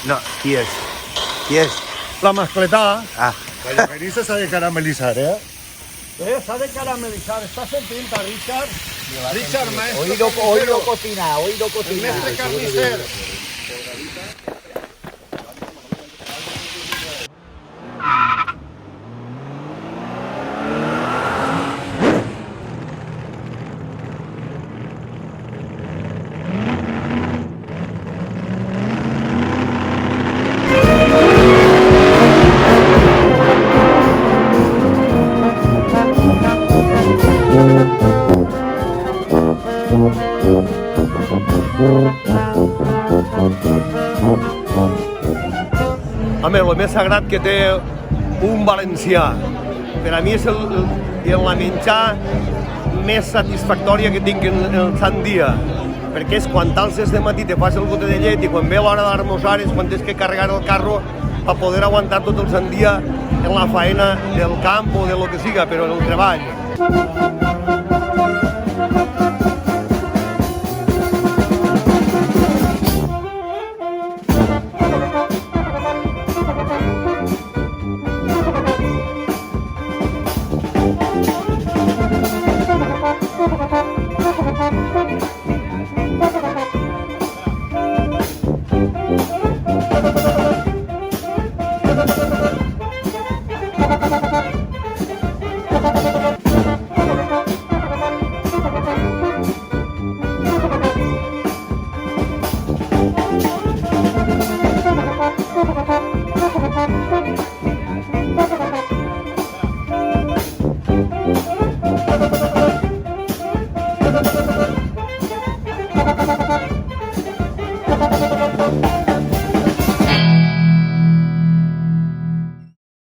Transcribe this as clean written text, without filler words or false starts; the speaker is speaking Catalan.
No, qui és? Qui és? La mascletà. Ah, La llonganissa s'ha de caramelitzar, s'ha de caramelitzar. Està sentint a Richard? Richard, maestro. oído cocinar, oído El cocinar. mestre carnisser. Home, el més sagrat que té un valencià, per a mi és la menjar més satisfactòria que tinc en el sant dia, perquè és quan t'alces de matí, te fas el gote de llet i quan ve l'hora d'almorzar és quan tens que carregar el carro per poder aguantar tot el sant dia en la faena del camp o de lo que siga, però en el treball.